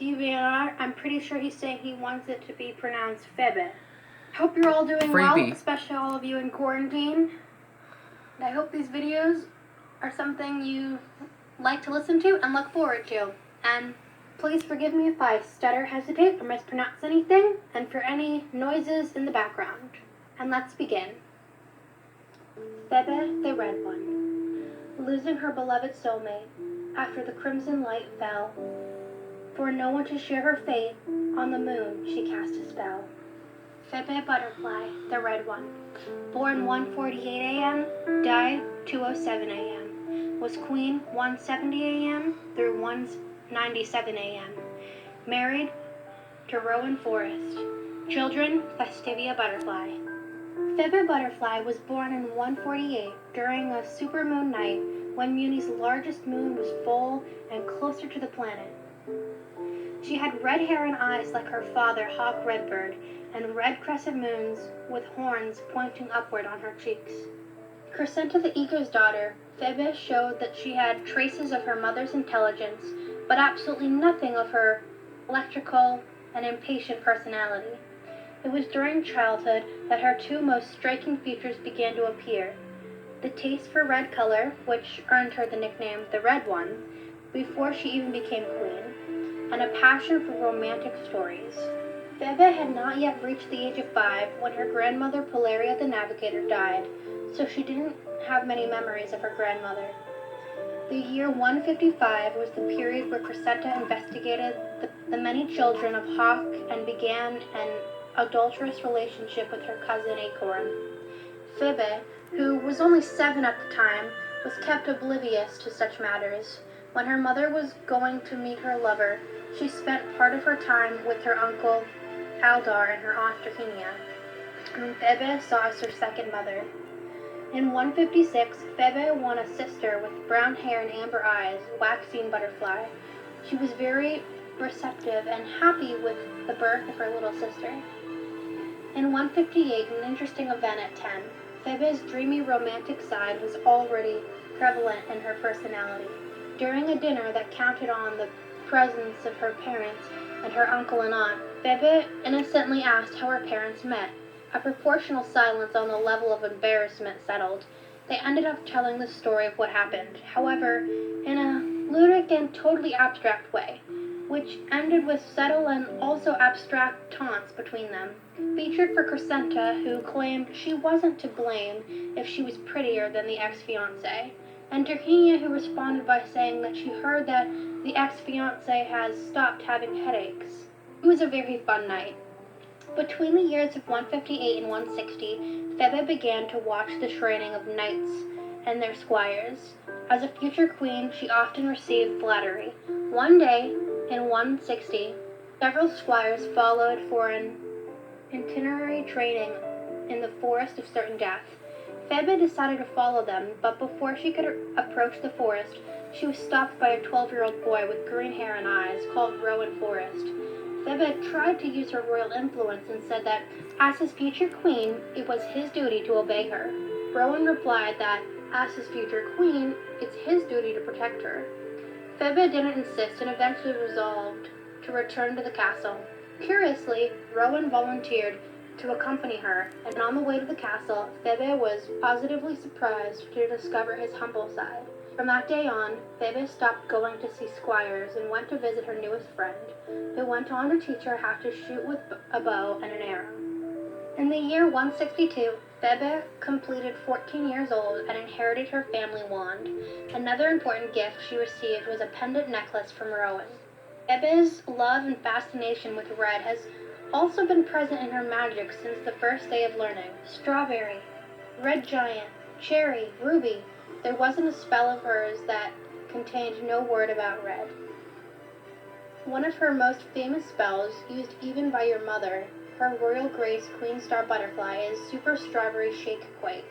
DVR, I'm pretty sure he's saying he wants it to be pronounced fede. Hope you're all doing well, especially all of you in quarantine. And I hope these videos are something you like to listen to and look forward to. And please forgive me if I stutter, hesitate, or mispronounce anything, and for any noises in the background. And let's begin. Fede, the Red One, losing her beloved soulmate after the crimson light fell. For no one to share her fate, on the moon she cast a spell. Fede Butterfly, the Red One, born 1:48 a.m., died 2:07 a.m., was queen 1:70 a.m. through 1:97 a.m., married to Rowan Forrest, children Festivia Butterfly. Fede Butterfly was born in 1:48 during a supermoon night when Muni's largest moon was full and closer to the planet. She had red hair and eyes like her father, Hawk Redbird, and red crescent moons with horns pointing upward on her cheeks. Crescenta the Eagle's daughter, Fede showed that she had traces of her mother's intelligence, but absolutely nothing of her electrical and impatient personality. It was during childhood that her two most striking features began to appear: the taste for red color, which earned her the nickname the Red One, before she even became queen, and a passion for romantic stories. Fede had not yet reached the age of 5 when her grandmother Polaria the Navigator died, so she didn't have many memories of her grandmother. The year 155 was the period where Crescenta investigated the many children of Hawk and began an adulterous relationship with her cousin Acorn. Fede, who was only 7 at the time, was kept oblivious to such matters. When her mother was going to meet her lover, she spent part of her time with her uncle Aldar and her aunt Turkenia, whom Fede saw as her second mother. In 156, Fede won a sister with brown hair and amber eyes, Waxine Butterfly. She was very receptive and happy with the birth of her little sister. In 158, an interesting event at 10, Fede's dreamy romantic side was already prevalent in her personality. During a dinner that counted on the presence of her parents and her uncle and aunt, Fede innocently asked how her parents met. A proportional silence on the level of embarrassment settled. They ended up telling the story of what happened, however, in a ludic and totally abstract way, which ended with subtle and also abstract taunts between them. Featured for Crescenta, who claimed she wasn't to blame if she was prettier than the ex-fiancé, and Turkenia, who responded by saying that she heard that the ex-fiancé has stopped having headaches. It was a very fun night. Between the years of 158 and 160, Fede began to watch the training of knights and their squires. As a future queen, she often received flattery. One day, in 160, several squires followed for an itinerary training in the Forest of Certain Death. Fede decided to follow them, but before she could approach the forest, she was stopped by a 12-year-old boy with green hair and eyes called Rowan Forrest. Fede tried to use her royal influence and said that, as his future queen, it was his duty to obey her. Rowan replied that, as his future queen, it's his duty to protect her. Fede didn't insist and eventually resolved to return to the castle. Curiously, Rowan volunteered to accompany her, and on the way to the castle, Fede was positively surprised to discover his humble side. From that day on, Fede stopped going to see squires and went to visit her newest friend, who went on to teach her how to shoot with a bow and an arrow. In the year 162, Fede completed 14 years old and inherited her family wand. Another important gift she received was a pendant necklace from Rowan. Fede's love and fascination with red has also been present in her magic since the first day of learning. Strawberry, red giant, cherry, ruby. There wasn't a spell of hers that contained no word about red. One of her most famous spells, used even by your mother, Her Royal Grace Queen Star Butterfly, is Super Strawberry Shake Quake.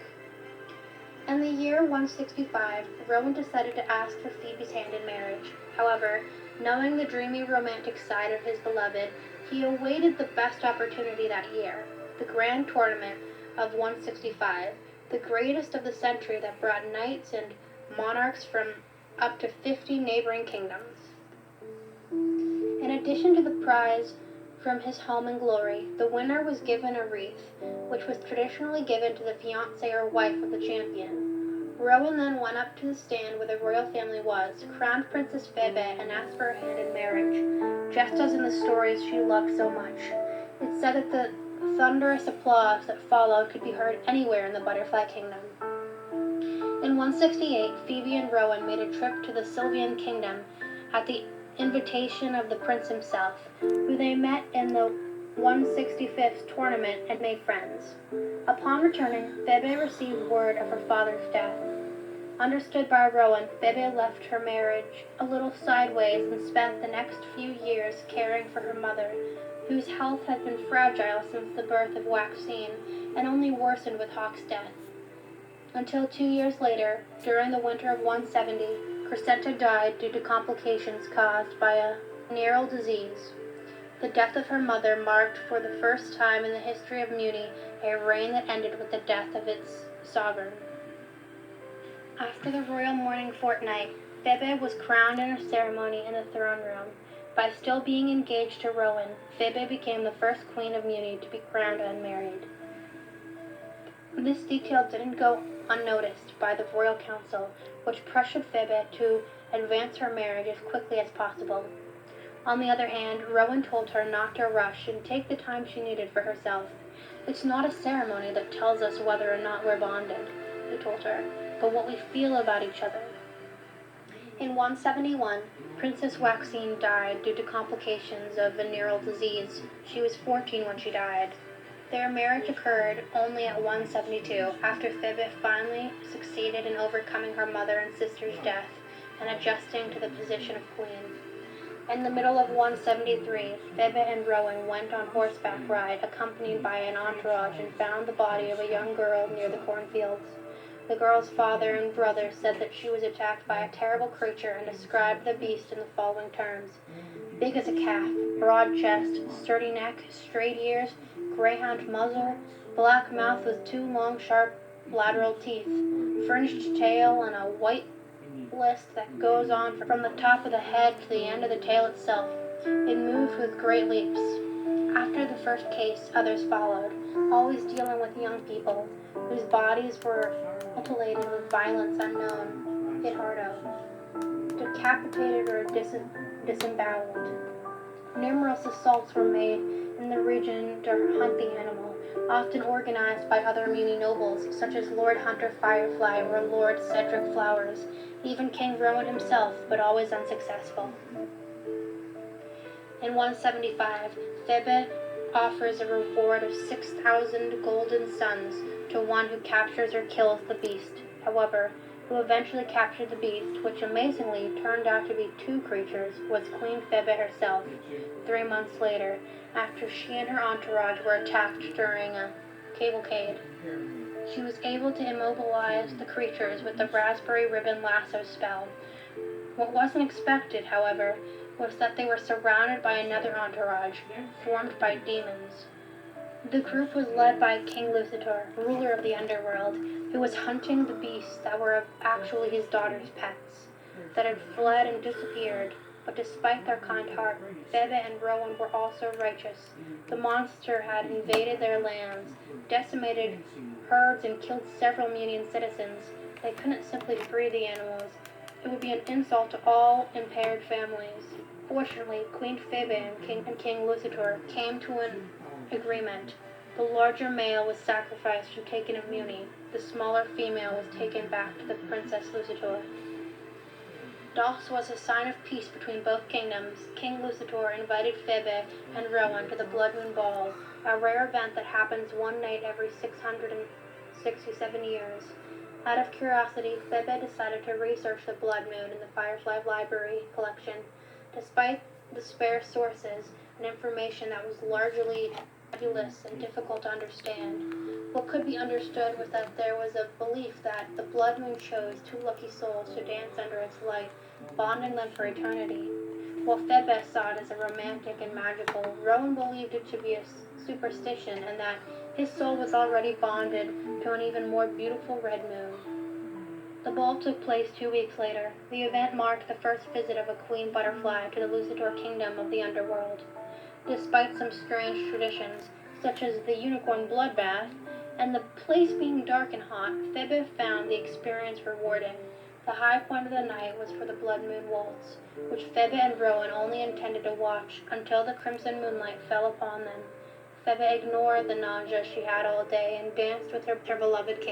In the year 165, Rowan decided to ask for Phoebe's hand in marriage. However, knowing the dreamy romantic side of his beloved, he awaited the best opportunity that year, the grand tournament of 165, the greatest of the century that brought knights and monarchs from up to 50 neighboring kingdoms. In addition to the prize from his home in glory, the winner was given a wreath, which was traditionally given to the fiancée or wife of the champion. Rowan then went up to the stand where the royal family was, crowned Princess Febe, and asked for her hand in marriage, just as in the stories she loved so much. It's said that the thunderous applause that followed could be heard anywhere in the Butterfly Kingdom. In 168, Phoebe and Rowan made a trip to the Sylvian Kingdom at the invitation of the prince himself, who they met in the 165th tournament and made friends. Upon returning, Febe received word of her father's death. Understood by Rowan, Febe left her marriage a little sideways and spent the next few years caring for her mother, whose health had been fragile since the birth of Waxine and only worsened with Hawk's death. Until 2 years later, during the winter of 170, Crescenta died due to complications caused by a venereal disease. The death of her mother marked for the first time in the history of Muni a reign that ended with the death of its sovereign. After the royal mourning fortnight, Febe was crowned in a ceremony in the throne room. By still being engaged to Rowan, Febe became the first queen of Muni to be crowned unmarried. This detail didn't go unnoticed by the royal council, which pressured Febe to advance her marriage as quickly as possible. On the other hand, Rowan told her not to rush and take the time she needed for herself. It's not a ceremony that tells us whether or not we're bonded, he told her, but what we feel about each other. In 171, Princess Waxine died due to complications of venereal disease. She was 14 when she died. Their marriage occurred only at 172, after Febe finally succeeded in overcoming her mother and sister's death and adjusting to the position of queen. In the middle of 173, Febe and Rowan went on horseback ride, accompanied by an entourage, and found the body of a young girl near the cornfields. The girl's father and brother said that she was attacked by a terrible creature and described the beast in the following terms: big as a calf, broad chest, sturdy neck, straight ears, greyhound muzzle, black mouth with 2 long sharp lateral teeth, fringed tail, and a white list that goes on from the top of the head to the end of the tail itself. It moved with great leaps. After the first case, others followed, always dealing with young people, whose bodies were mutilated with violence unknown, hit hardo, decapitated or disemboweled. Numerous assaults were made in the region to hunt the animal, often organized by other Muni nobles, such as Lord Hunter Firefly or Lord Cedric Flowers, even King Rowan himself, but always unsuccessful. In 175, Febe offers a reward of 6,000 golden suns to one who captures or kills the beast. However, who eventually captured the beast, which amazingly turned out to be 2 creatures, was Queen Febe herself, 3 months later, after she and her entourage were attacked during a cavalcade. She was able to immobilize the creatures with the raspberry ribbon lasso spell. What wasn't expected, however, was that they were surrounded by another entourage, formed by demons. The group was led by King Lucitor, ruler of the underworld, who was hunting the beasts that were actually his daughter's pets, that had fled and disappeared. But despite their kind heart, Febe and Rowan were also righteous. The monster had invaded their lands, decimated herds, and killed several Munian citizens. They couldn't simply free the animals. It would be an insult to all impaired families. Fortunately, Queen Febe and King Lucitor came to an agreement. The larger male was sacrificed and taken of Muni. The smaller female was taken back to the Princess Lucitor. Thus was a sign of peace between both kingdoms. King Lucitor invited Febe and Rowan to the Blood Moon Ball, a rare event that happens one night every 667 years. Out of curiosity, Febe decided to research the Blood Moon in the Firefly Library collection. Despite the spare sources and information that was largely nebulous and difficult to understand, what could be understood was that there was a belief that the blood moon chose 2 lucky souls to dance under its light, bonding them for eternity. While Febe saw it as a romantic and magical, Rowan believed it to be a superstition, and that his soul was already bonded to an even more beautiful red moon. The ball took place 2 weeks later. The event marked the first visit of a queen butterfly to the Lucidor kingdom of the underworld. Despite some strange traditions, such as the unicorn bloodbath, and the place being dark and hot, Febe found the experience rewarding. The high point of the night was for the blood moon waltz, which Febe and Rowan only intended to watch until the crimson moonlight fell upon them. Febe ignored the nausea she had all day and danced with her beloved king.